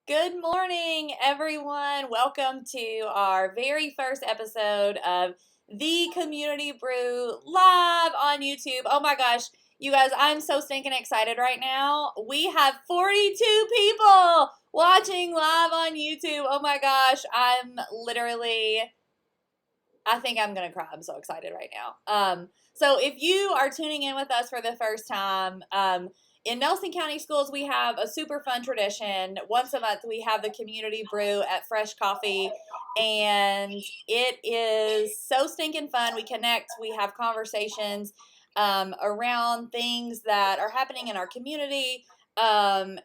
Good morning, everyone. Welcome to our very first episode of the Community Brew live on YouTube. Oh my gosh, you guys, I'm so stinking excited right now. We have 42 people watching live on YouTube. Oh my gosh, I think I'm gonna cry. I'm so excited right now. So if you are tuning in with us for the first time, in Nelson County Schools, we have a super fun tradition. Once a month, we have the community brew at Fresh Coffee, and it is so stinking fun. We connect, we have conversations around things that are happening in our community. And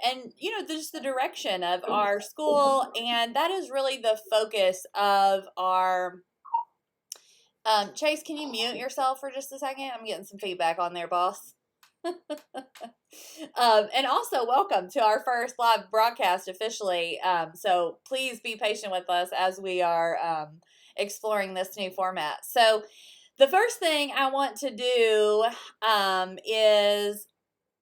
just the direction of our school, and that is really the focus of our Chase, can you mute yourself for just a second? I'm getting some feedback on there, boss. And also, welcome to our first live broadcast officially. So please be patient with us as we are exploring this new format. So the first thing I want to do is,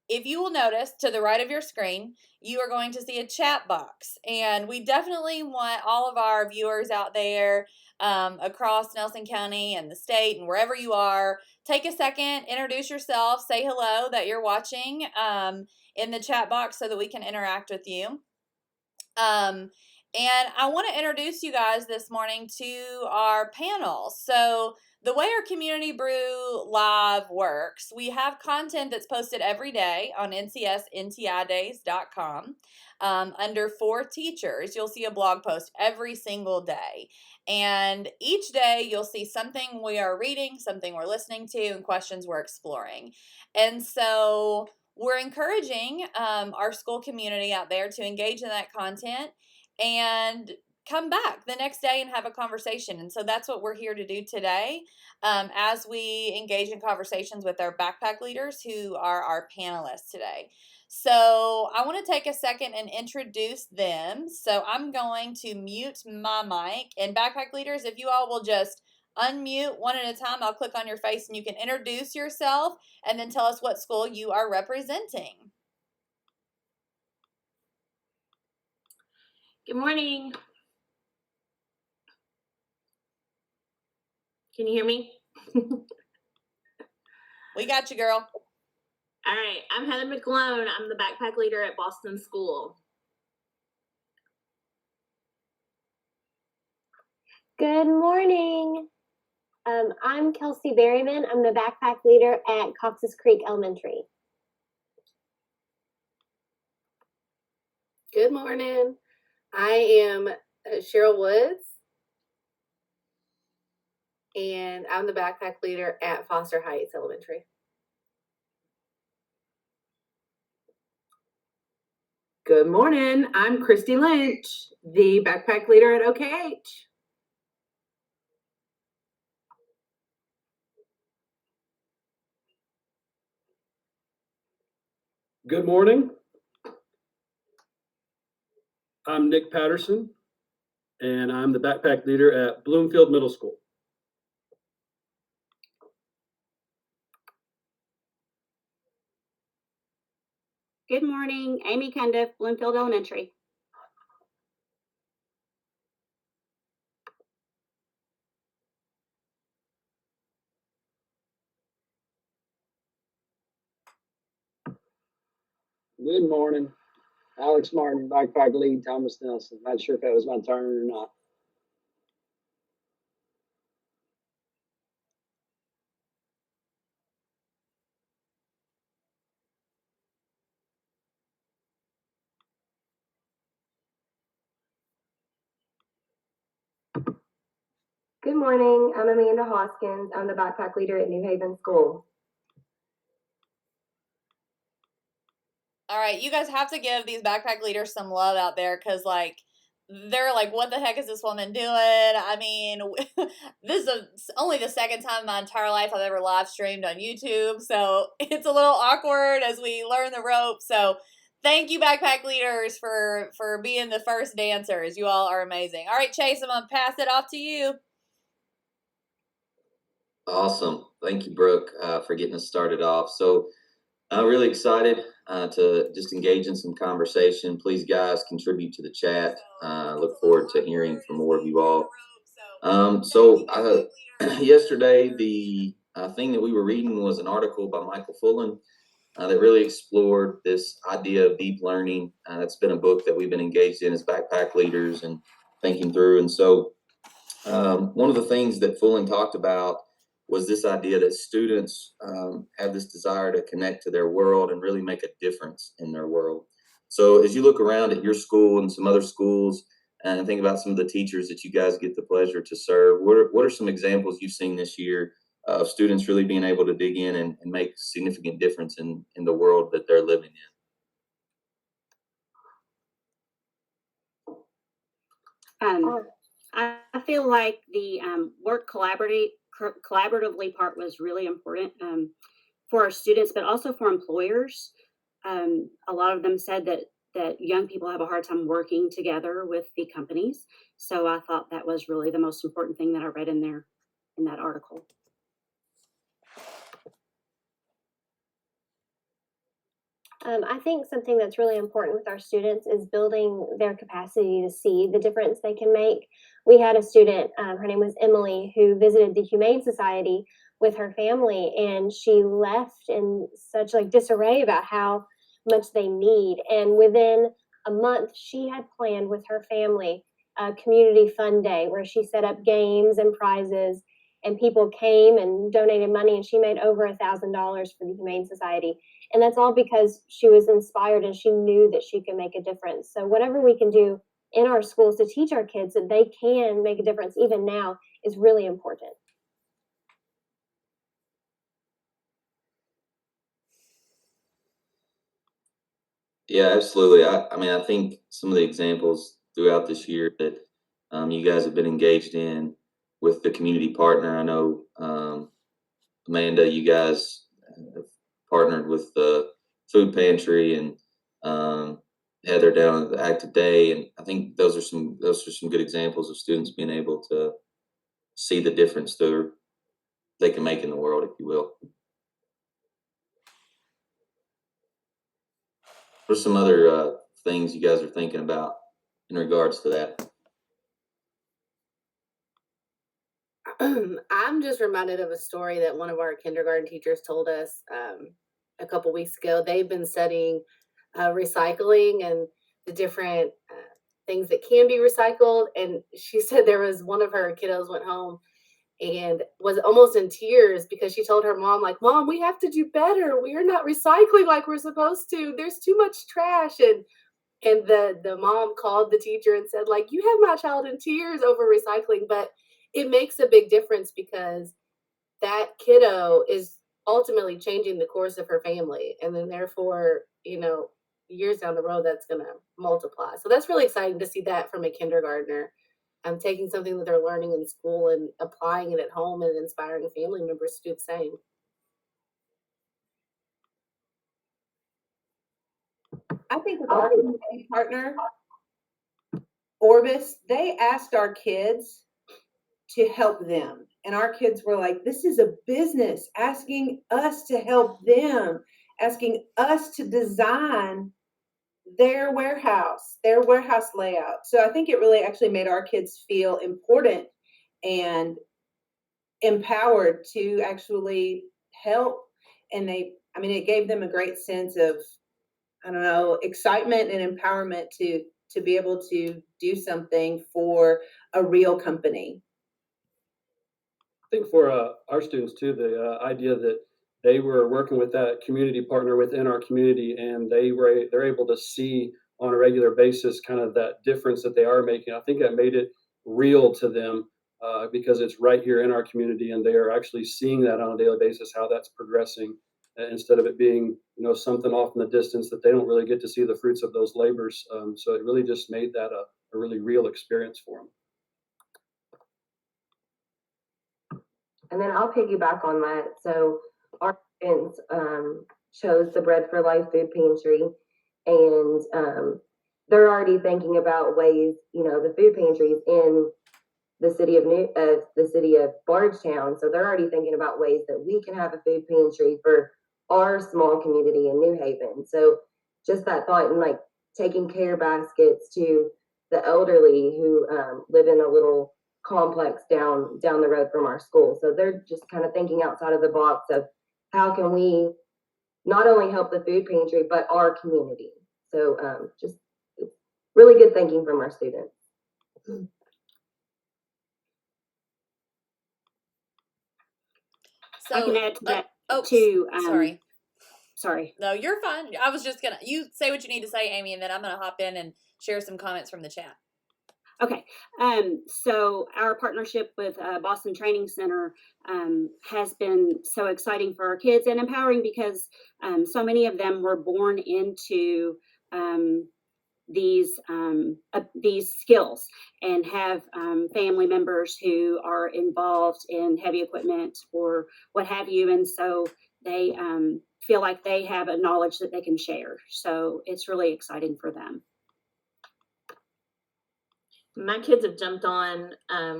if you will notice to the right of your screen, you are going to see a chat box. And we definitely want all of our viewers out there across Nelson County and the state and wherever you are, take a second, introduce yourself, say hello that you're watching in the chat box so that we can interact with you. And I want to introduce you guys this morning to our panel. So the way our Community Brew Live works, we have content that's posted every day on ncsntidays.com. Under For Teachers, you'll see a blog post every single day. And each day you'll see something we are reading, something we're listening to, and questions we're exploring. And so we're encouraging our school community out there to engage in that content and come back the next day and have a conversation. And so that's what we're here to do today as we engage in conversations with our backpack leaders who are our panelists today. So I want to take a second and introduce them. So I'm going to mute my mic. And backpack leaders, if you all will just unmute one at a time, I'll click on your face and you can introduce yourself and then tell us what school you are representing. Good morning. Can you hear me? We got you, girl. All right. I'm Heather McClone. I'm the backpack leader at Boston School. Good morning. I'm Kelsey Berryman. I'm the backpack leader at Cox's Creek Elementary. Good morning. I am Cheryl Woods, and I'm the backpack leader at Foster Heights Elementary. Good morning. I'm Christy Lynch, the backpack leader at OKH. Good morning. I'm Nick Patterson, and I'm the backpack leader at Bloomfield Middle School. Good morning, Amy Cundiff, Bloomfield Elementary. Good morning. Alex Martin, backpack lead, Thomas Nelson. Not sure if that was my turn or not. Good morning. I'm Amanda Hoskins. I'm the backpack leader at New Haven School. All right, you guys have to give these backpack leaders some love out there because, they're like, what the heck is this woman doing? I mean, this is only the second time in my entire life I've ever live streamed on YouTube, so it's a little awkward as we learn the ropes. So thank you, backpack leaders, for being the first dancers. You all are amazing. All right, Chase, I'm going to pass it off to you. Awesome. Thank you, Brooke, for getting us started off. So Really excited to just engage in some conversation. Please, guys, contribute to the chat. Look forward to hearing from more of you all. Yesterday, the thing that we were reading was an article by Michael Fullen that really explored this idea of deep learning. That's been a book that we've been engaged in as backpack leaders and thinking through. And so one of the things that Fullen talked about was this idea that students have this desire to connect to their world and really make a difference in their world. So as you look around at your school and some other schools and think about some of the teachers that you guys get the pleasure to serve, what are some examples you've seen this year of students really being able to dig in and make significant difference in the world that they're living in? I feel like the work collaboratively part was really important for our students, but also for employers. A lot of them said that young people have a hard time working together with the companies. So I thought that was really the most important thing that I read in there in that article. I think something that's really important with our students is building their capacity to see the difference they can make. We had a student, her name was Emily, who visited the Humane Society with her family, and she left in such like disarray about how much they need. And within a month, she had planned with her family a community fun day where she set up games and prizes, and people came and donated money, and she made over $1,000 for the Humane Society. And that's all because she was inspired and she knew that she could make a difference. So whatever we can do in our schools to teach our kids that they can make a difference even now is really important. Yeah, absolutely. I mean, I think some of the examples throughout this year that you guys have been engaged in with the community partner. I know, Amanda, you guys have partnered with the food pantry and Heather down at the Active Day, and I think those are some good examples of students being able to see the difference they can make in the world, if you will. What are some other things you guys are thinking about in regards to that? I'm just reminded of a story that one of our kindergarten teachers told us a couple weeks ago. They've been studying recycling and the different things that can be recycled. And she said there was one of her kiddos went home and was almost in tears because she told her mom, like, Mom, we have to do better. We are not recycling like we're supposed to. There's too much trash. And the mom called the teacher and said, like, you have my child in tears over recycling. But it makes a big difference because that kiddo is ultimately changing the course of her family. And then therefore, years down the road, that's going to multiply. So that's really exciting to see that from a kindergartner. Taking something that they're learning in school and applying it at home and inspiring family members to do the same. I think with our community partner, Orbis, they asked our kids to help them. And our kids were like, this is a business asking us to help them, asking us to design their warehouse layout. So I think it really actually made our kids feel important and empowered to actually help. And it gave them a great sense of, excitement and empowerment to be able to do something for a real company. I think for our students too, the idea that they were working with that community partner within our community, and they're able to see on a regular basis kind of that difference that they are making. I think that made it real to them because it's right here in our community, and they are actually seeing that on a daily basis, how that's progressing, instead of it being something off in the distance that they don't really get to see the fruits of those labors. So it really just made that a really real experience for them. And then I'll piggyback on that. So our students chose the Bread for Life food pantry, and they're already thinking about ways. The food pantries in the city of Bardstown, so they're already thinking about ways that we can have a food pantry for our small community in New Haven. So just that thought, and like taking care baskets to the elderly who live in a little complex down the road from our school. So they're just kind of thinking outside of the box of how can we not only help the food pantry but our community. So just really good thinking from our students. So I can add to that sorry. Sorry. No, you're fine. I was just gonna, you say what you need to say, Amy, and then I'm gonna hop in and share some comments from the chat. Okay. So our partnership with Boston Training Center has been so exciting for our kids and empowering because so many of them were born into these skills and have family members who are involved in heavy equipment or what have you, and so they feel like they have a knowledge that they can share. So it's really exciting for them. My kids have jumped on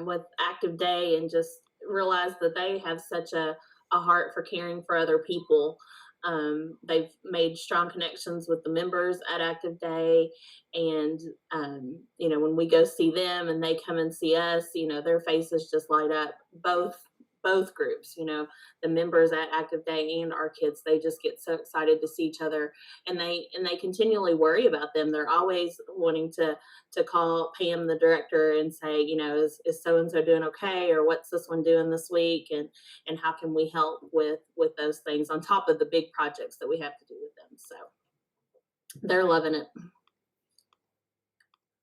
with Active Day and just realized that they have such a heart for caring for other people. They've made strong connections with the members at Active Day, and you know, when we go see them and they come and see us, you know, their faces just light up. Both groups, you know, the members at Active Day and our kids, they just get so excited to see each other, and they continually worry about them. They're always wanting to call Pam, the director, and say, you know, is so and so doing okay, or what's this one doing this week, and how can we help with those things on top of the big projects that we have to do with them. So they're loving it.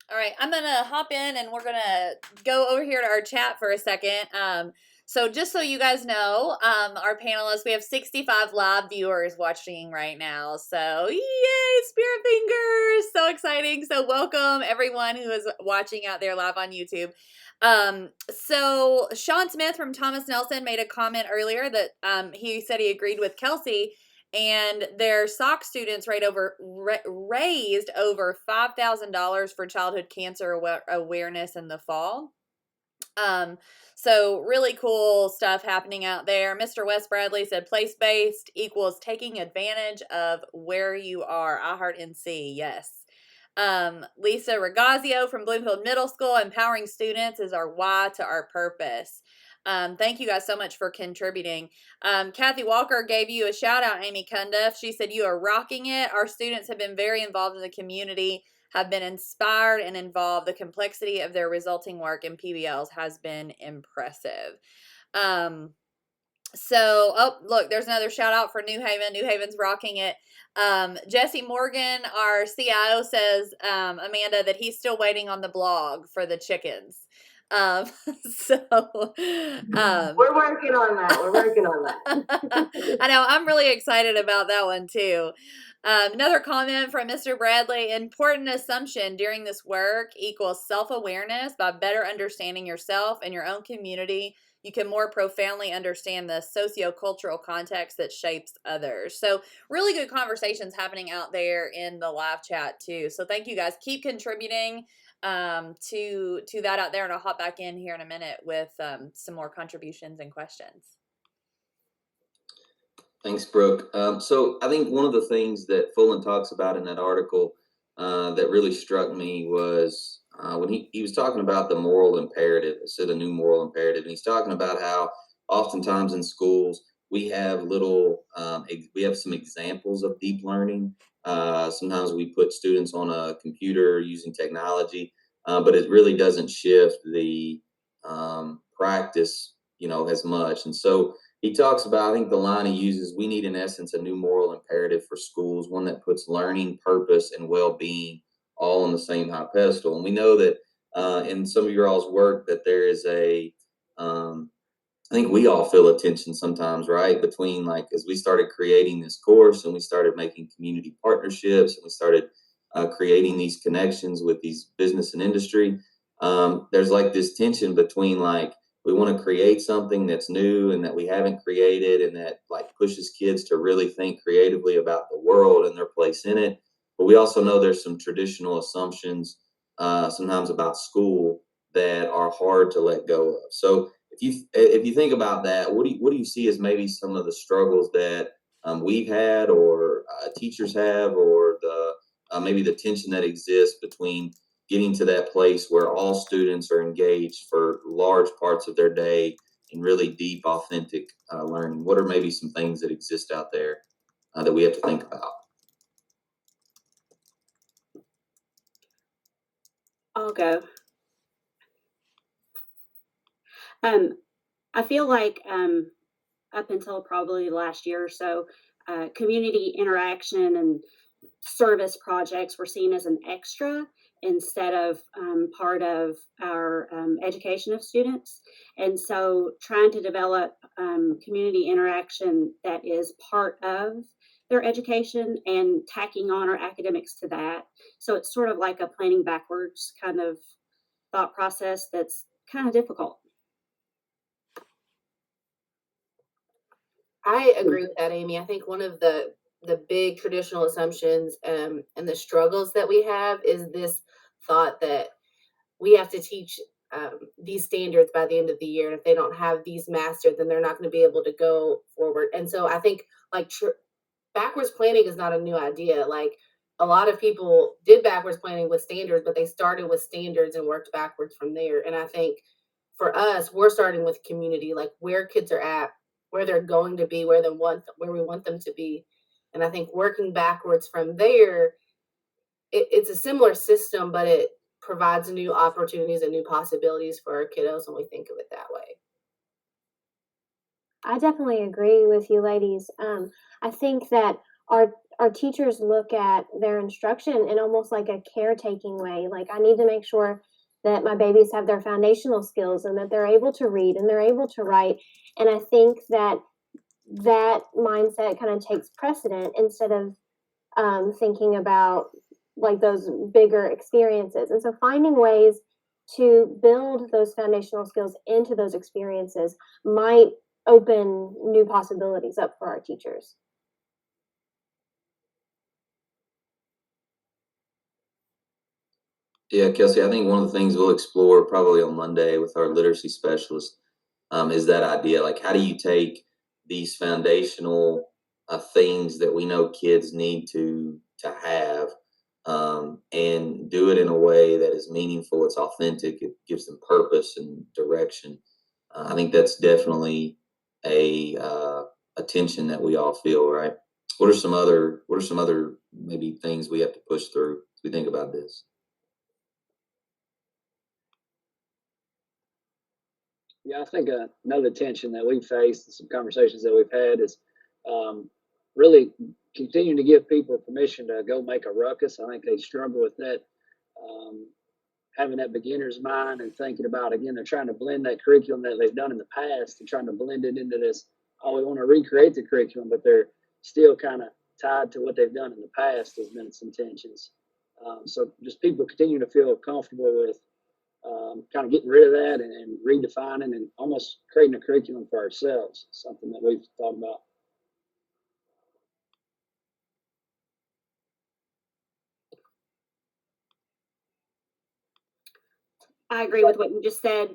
All right, I'm gonna hop in and we're gonna go over here to our chat for a second. So just so you guys know, our panelists, we have 65 live viewers watching right now. So yay, spirit fingers, so exciting. So welcome everyone who is watching out there live on YouTube. So Sean Smith from Thomas Nelson made a comment earlier that he said he agreed with Kelsey, and their SOC students raised over $5,000 for childhood cancer awareness in the fall. So really cool stuff happening out there. Mr. Wes Bradley said place-based equals taking advantage of where you are. I heart NC, yes. Lisa Regazio from Bloomfield Middle School, empowering students is our why to our purpose. Thank you guys so much for contributing. Kathy Walker gave you a shout out, Amy Cundiff. She said, you are rocking it. Our students have been very involved in the community, have been inspired and involved. The complexity of their resulting work in PBLs has been impressive. So, oh, look, there's another shout out for New Haven. New Haven's rocking it. Jesse Morgan, our CIO, says, Amanda, that he's still waiting on the blog for the chickens. So we're working on that. We're working on that. I know, I'm really excited about that one too. Another comment from Mr. Bradley, important assumption during this work equals self-awareness. By better understanding yourself and your own community, you can more profoundly understand the socio-cultural context that shapes others. So really good conversations happening out there in the live chat too. So thank you guys. Keep contributing to that out there, and I'll hop back in here in a minute with some more contributions and questions. Thanks, Brooke. So I think one of the things that Fullen talks about in that article that really struck me was when he was talking about the moral imperative. It said a new moral imperative, and he's talking about how oftentimes in schools we have we have some examples of deep learning. Sometimes we put students on a computer using technology, but it really doesn't shift the practice, as much. And so he talks about, I think the line he uses, we need in essence a new moral imperative for schools, one that puts learning, purpose, and well-being all on the same high pedestal. And we know that in some of your all's work that there is I think we all feel a tension sometimes, right? Between as we started creating this course and we started making community partnerships and we started creating these connections with these business and industry, there's this tension between we want to create something that's new and that we haven't created and that pushes kids to really think creatively about the world and their place in it. But we also know there's some traditional assumptions sometimes about school that are hard to let go of. So if you think about that, what do you see as maybe some of the struggles that we've had, or teachers have, or the maybe the tension that exists between getting to that place where all students are engaged for large parts of their day in really deep, authentic learning? What are maybe some things that exist out there that we have to think about? I'll go. I feel like up until probably last year or so, community interaction and service projects were seen as an extra instead of part of our education of students. And so trying to develop community interaction that is part of their education and tacking on our academics to that. So it's sort of like a planning backwards kind of thought process that's kind of difficult. I agree with that, Amy. I think one of the big traditional assumptions and the struggles that we have is this thought that we have to teach these standards by the end of the year, and if they don't have these mastered, then they're not going to be able to go forward. And so I think like backwards planning is not a new idea. Like a lot of people did backwards planning with standards, but they started with standards and worked backwards from there. And I think for us, we're starting with community, like where kids are at, where they're going to be, where we want them to be. And I think working backwards from there, it's a similar system, but it provides new opportunities and new possibilities for our kiddos when we think of it that way. I definitely agree with you, ladies. I think that our teachers look at their instruction in almost like a caretaking way. Like I need to make sure that my babies have their foundational skills and that they're able to read and they're able to write. And I think that that mindset kind of takes precedent instead of thinking about like those bigger experiences. And so finding ways to build those foundational skills into those experiences might open new possibilities up for our teachers. Yeah, Kelsey, I think one of the things we'll explore probably on Monday with our literacy specialist is that idea. Like, how do you take these foundational things that we know kids need to have and do it in a way that is meaningful, it's authentic, it gives them purpose and direction. I think that's definitely a tension that we all feel, right? What are some other maybe things we have to push through as we think about this? Yeah, I think another tension that we've faced and some conversations that we've had is really continuing to give people permission to go make a ruckus. I think they struggle with that, having that beginner's mind and thinking about, again, they're trying to blend that curriculum that they've done in the past and trying to blend it into this, oh, we want to recreate the curriculum, but they're still kind of tied to what they've done in the past. Has been some tensions. So just people continue to feel comfortable with kind of getting rid of that and redefining and almost creating a curriculum for ourselves, something that we've thought about. I agree with what you just said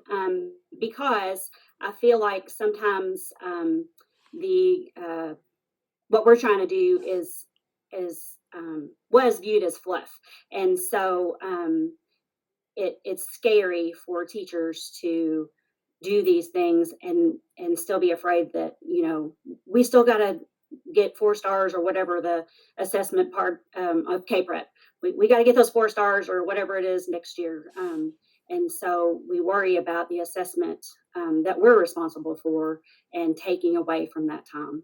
because I feel like sometimes the what we're trying to do is was viewed as fluff, and so it's scary for teachers to do these things and still be afraid that we still got to get 4 stars or whatever the assessment part of K-Prep. We got to get those 4 stars or whatever it is next year. And so we worry about the assessment that we're responsible for and taking away from that time.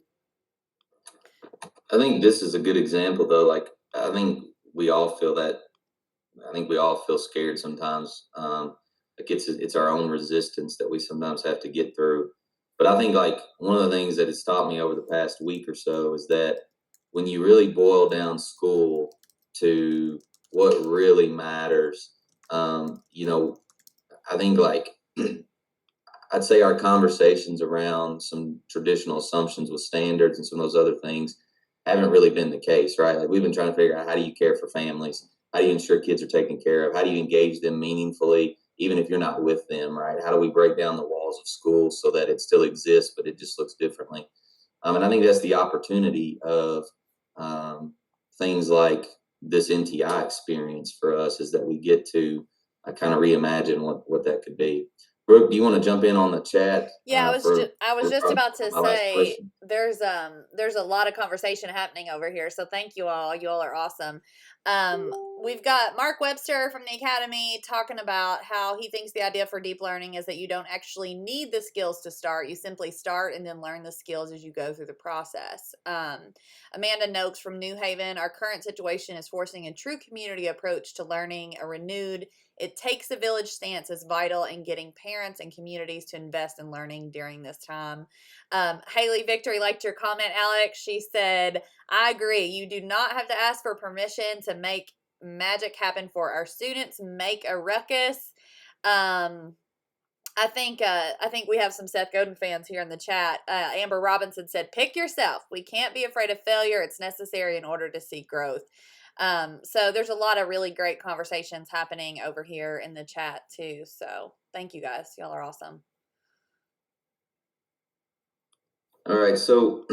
I think this is a good example, though. Like, I think we all feel that. I think we all feel scared sometimes. Like it's our own resistance that we sometimes have to get through. But I think like one of the things that has taught me over the past week or so is that when you really boil down school to what really matters, I think like I'd say our conversations around some traditional assumptions with standards and some of those other things haven't really been the case, right? Like we've been trying to figure out how do you care for families? How do you ensure kids are taken care of? How do you engage them meaningfully, even if you're not with them, right? How do we break down the walls of school so that it still exists, but it just looks differently? And I think that's the opportunity of things like this NTI experience for us, is that we get to kind of reimagine what that could be. Brooke, do you want to jump in on the chat Yeah, for I was just about to my last say question? there's a lot of conversation happening over here. So thank you all. You all are awesome. We've got Mark Webster from the Academy talking about how he thinks the idea for deep learning is that you don't actually need the skills to start. You simply start and then learn the skills as you go through the process. Amanda Noakes from New Haven, our current situation is forcing a true community approach to learning. A renewed "it takes a village" stance is vital in getting parents and communities to invest in learning during this time. Haley Victory liked your comment, Alex. She said, I agree. You do not have to ask for permission to make magic happen for our students. Make a ruckus. I think we have some Seth Godin fans here in the chat. Amber Robinson said, "Pick yourself. We can't be afraid of failure. It's necessary in order to see growth." So there's a lot of really great conversations happening over here in the chat too. So thank you guys. Y'all are awesome. All right, so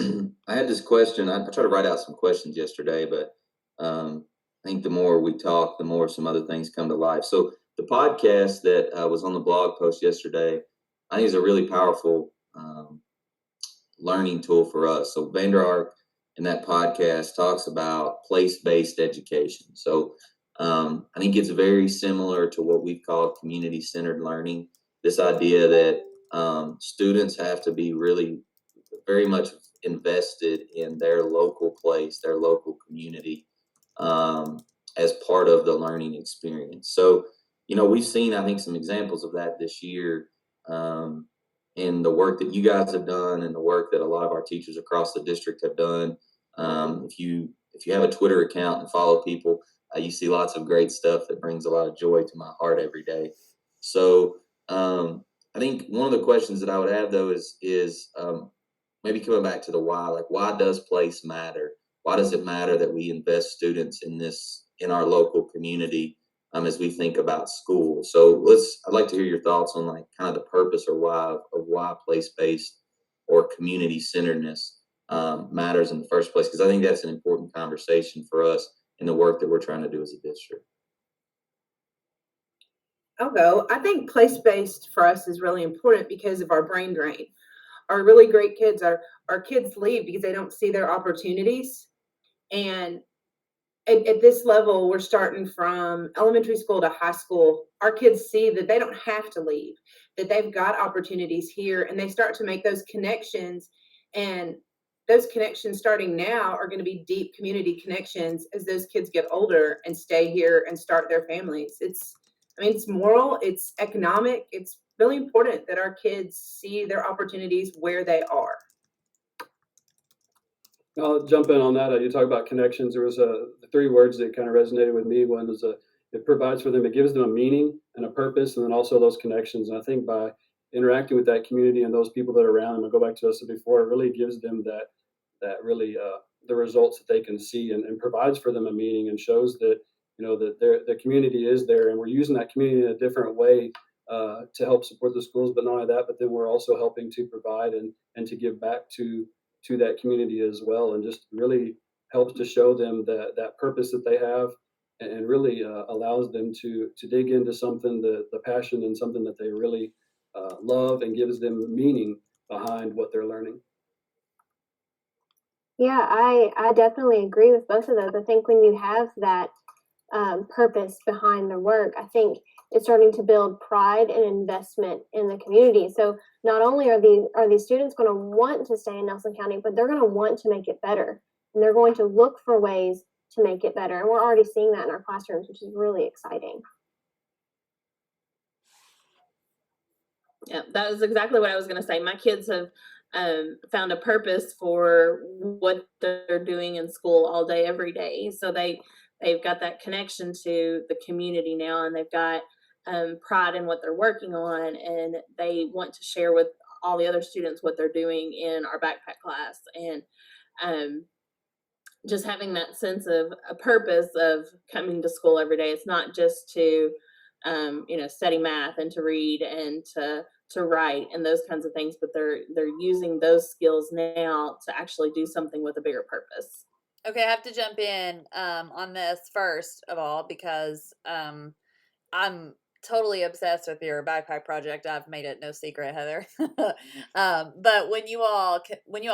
I had this question. I tried to write out some questions yesterday, but I think the more we talk, the more some other things come to life. So the podcast that was on the blog post yesterday, I think is a really powerful learning tool for us. So Vander Ark in that podcast talks about place-based education. So I think it's very similar to what we've called community-centered learning. This idea that students have to be really very much invested in their local place, their local community, as part of the learning experience. So, we've seen, I think, some examples of that this year, in the work that you guys have done and the work that a lot of our teachers across the district have done. If you have a Twitter account and follow people, you see lots of great stuff that brings a lot of joy to my heart every day. So I think one of the questions that I would have, though, is maybe coming back to the why. Like, why does place matter? Why does it matter that we invest students in our local community, as we think about school? So I'd like to hear your thoughts on like kind of the purpose or why of why place-based or community-centeredness matters in the first place, because I think that's an important conversation for us in the work that we're trying to do as a district. I'll go. I think place-based for us is really important because of our brain drain. Our really great kids, our kids leave because they don't see their opportunities. And at this level, we're starting from elementary school to high school. Our kids see that they don't have to leave, that they've got opportunities here, and they start to make those connections. And those connections starting now are going to be deep community connections as those kids get older and stay here and start their families. It's moral, it's economic, it's really important that our kids see their opportunities where they are. I'll jump in on that. You talk about connections. There was the three words that kind of resonated with me. One was it provides for them, it gives them a meaning and a purpose, and then also those connections. And I think by interacting with that community and those people that are around them, I'll go back to us before, it really gives them that really the results that they can see, and provides for them a meaning, and shows that that the community is there, and we're using that community in a different way to help support the schools. But not only that, but then we're also helping to provide and to give back to that community as well, and just really helps to show them that purpose that they have, and really allows them to dig into something, the passion, and something that they really love, and gives them meaning behind what they're learning. Yeah, I definitely agree with both of those. I think when you have that purpose behind the work, I think it's starting to build pride and investment in the community. So not only are these students going to want to stay in Nelson County, but they're going to want to make it better, and they're going to look for ways to make it better. And we're already seeing that in our classrooms, which is really exciting. Yeah, that is exactly what I was going to say. My kids have found a purpose for what they're doing in school all day, every day. So they've got that connection to the community now, and they've got pride in what they're working on, and they want to share with all the other students what they're doing in our backpack class. And just having that sense of a purpose of coming to school every day. It's not just to study math and to read and to to write and those kinds of things, but they're using those skills now to actually do something with a bigger purpose. Okay, I have to jump in on this first of all because I'm totally obsessed with your backpack project. I've made it no secret, Heather. But when you all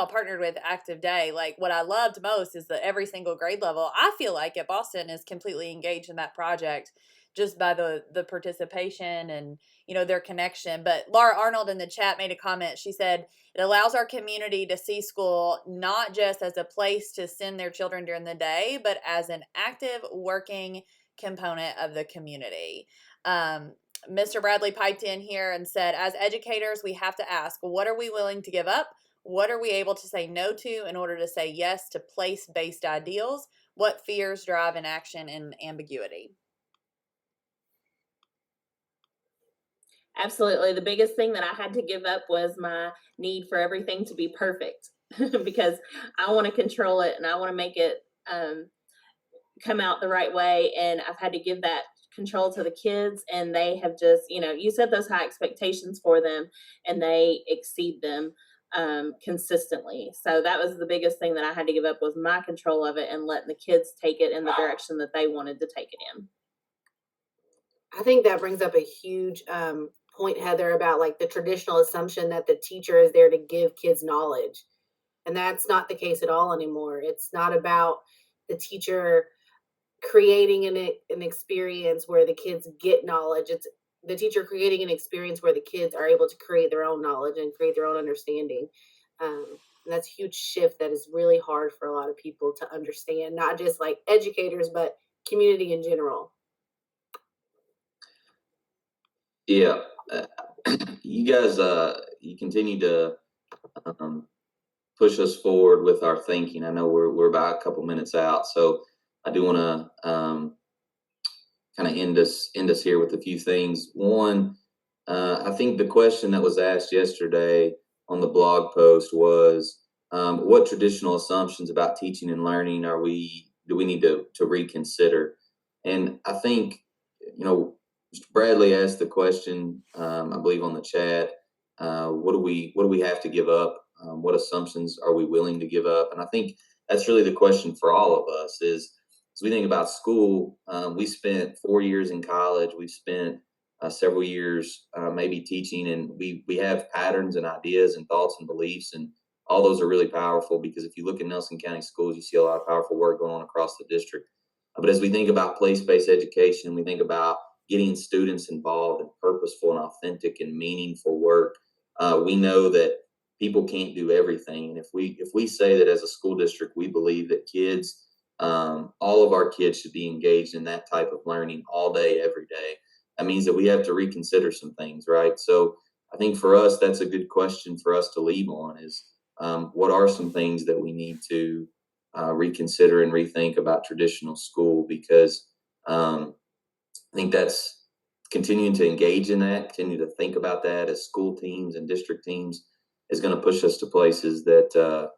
partnered with Active Day, like what I loved most is that every single grade level, I feel like at Boston is completely engaged in that project just by the participation and their connection. But Laura Arnold in the chat made a comment. She said it allows our community to see school not just as a place to send their children during the day, but as an active working component of the community. Mr. Bradley piped in here and said, as educators, we have to ask, what are we willing to give up? What are we able to say no to in order to say yes to place-based ideals? What fears drive inaction and ambiguity? Absolutely. The biggest thing that I had to give up was my need for everything to be perfect because I want to control it and I want to make it come out the right way. And I've had to give that control to the kids, and they have just, you set those high expectations for them and they exceed them consistently. So that was the biggest thing that I had to give up, was my control of it and letting the kids take it in the direction that they wanted to take it in. I think that brings up a huge point, Heather, about like the traditional assumption that the teacher is there to give kids knowledge. And that's not the case at all anymore. It's not about the teacher creating an experience where the kids get knowledge. It's the teacher creating an experience where the kids are able to create their own knowledge and create their own understanding. And that's a huge shift that is really hard for a lot of people to understand, not just like educators, but community in general. Yeah, you guys, you continue to push us forward with our thinking. I know we're about a couple minutes out, so I do want to kind of end us here with a few things. One, I think the question that was asked yesterday on the blog post was, what traditional assumptions about teaching and learning do we need to reconsider? And I think, Mr. Bradley asked the question, I believe on the chat, what do we have to give up? What assumptions are we willing to give up? And I think that's really the question for all of us is, as we think about school, we spent 4 years in college. We've spent several years maybe teaching, and we have patterns and ideas and thoughts and beliefs, and all those are really powerful, because if you look at Nelson County schools, you see a lot of powerful work going on across the district. But as we think about place-based education, we think about getting students involved in purposeful and authentic and meaningful work. We know that people can't do everything. And if we say that as a school district, we believe that kids, all of our kids should be engaged in that type of learning all day, every day, that means that we have to reconsider some things, right? So I think for us, that's a good question for us to leave on is, what are some things that we need to reconsider and rethink about traditional school? Because I think that's continuing to engage in that, continue to think about that as school teams and district teams is going to push us to places that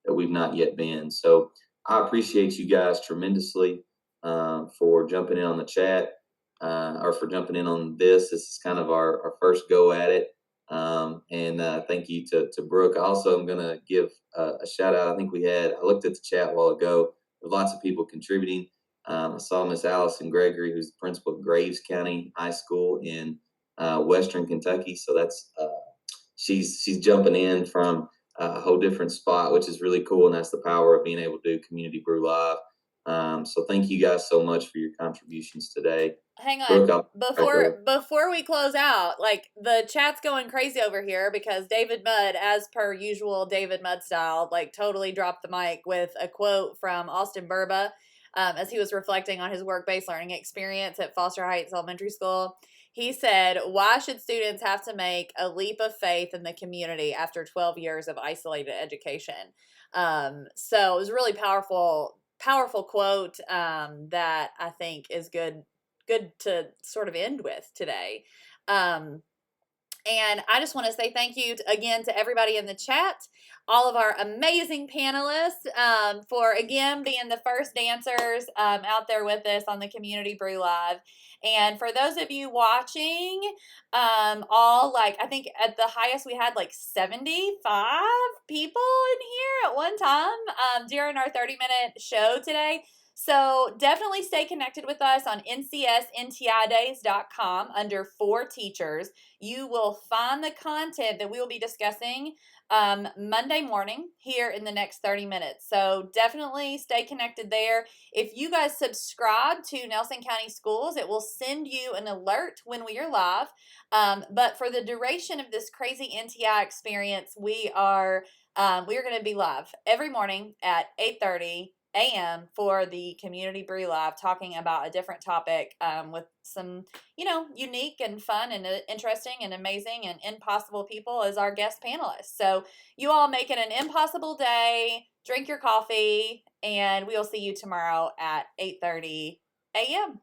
we've not yet been. So I appreciate you guys tremendously for jumping in on the chat or for jumping in on this. This is kind of our first go at it. And thank you to Brooke. Also, I'm going to give a shout out. I looked at the chat a while ago. There's lots of people contributing. I saw Miss Allison Gregory, who's the principal of Graves County High School in Western Kentucky. So that's she's jumping in from a whole different spot, which is really cool. And that's the power of being able to do Community Brew Live. So thank you guys so much for your contributions today. Hang on. Brooke, Before we close out, like the chat's going crazy over here because David Mudd, as per usual, David Mudd style, like totally dropped the mic with a quote from Austin Burba as he was reflecting on his work-based learning experience at Foster Heights Elementary School. He said, "Why should students have to make a leap of faith in the community after 12 years of isolated education?" So it was a really powerful quote that I think is good to sort of end with today. And I just want to say thank you again to everybody in the chat, all of our amazing panelists for, again, being the first dancers out there with us on the Community Brew Live. And for those of you watching, I think at the highest we had like 75 people in here at one time during our 30-minute show today. So definitely stay connected with us on ncsntidays.com under For Teachers. You will find the content that we will be discussing Monday morning here in the next 30 minutes. So definitely stay connected there. If you guys subscribe to Nelson County Schools, it will send you an alert when we are live. But for the duration of this crazy NTI experience, we are going to be live every morning at 8:30 a.m. for the Community Brew Live, talking about a different topic with some, unique and fun and interesting and amazing and impossible people as our guest panelists. So you all make it an impossible day. Drink your coffee, and we'll see you tomorrow at 8:30 a.m.